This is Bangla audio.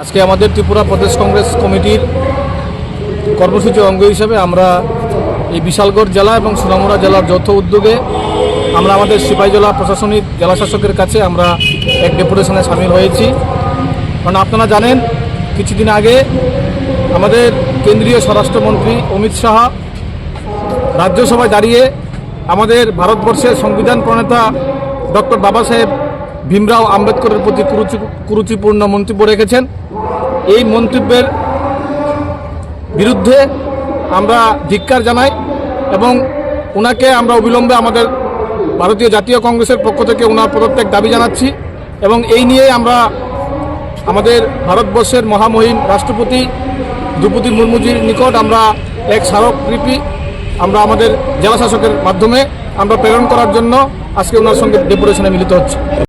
আজকে আমাদের ত্রিপুরা প্রদেশ কংগ্রেস কমিটির কর্মসূচির অঙ্গ হিসেবে আমরা এই বিশালগড় জেলা এবং সোনামুড়া জেলার যৌথ উদ্যোগে আমরা আমাদের সিপাহীজলা প্রশাসনিক জেলাশাসকের কাছে আমরা এক ডেপুটেশনে সামিল হয়েছি। কারণ আপনারা জানেন, কিছুদিন আগে আমাদের কেন্দ্রীয় স্বরাষ্ট্রমন্ত্রী অমিত শাহ রাজ্যসভায় দাঁড়িয়ে আমাদের ভারতবর্ষের সংবিধান প্রণেতা ডক্টর বাবা সাহেব ভীমরাও আম্বেদকরের প্রতি কুরুচিপূর্ণ মন্তব্য রেখেছেন। এই মন্তব্যের বিরুদ্ধে আমরা ধিক্কার জানাই এবং ওনাকে আমরা অবিলম্বে আমাদের ভারতীয় জাতীয় কংগ্রেসের পক্ষ থেকে ওনার পদত্যাগ দাবি জানাচ্ছি। এবং এই নিয়ে আমরা আমাদের ভারতবর্ষের মহামহিম রাষ্ট্রপতি দ্রৌপদী মুর্মুজির নিকট আমরা এক স্মারকলিপি আমরা আমাদের জেলাশাসকের মাধ্যমে আমরা প্রেরণ করার জন্য আজকে ওনার সঙ্গে ডেপুটেশনে মিলিত হচ্ছে।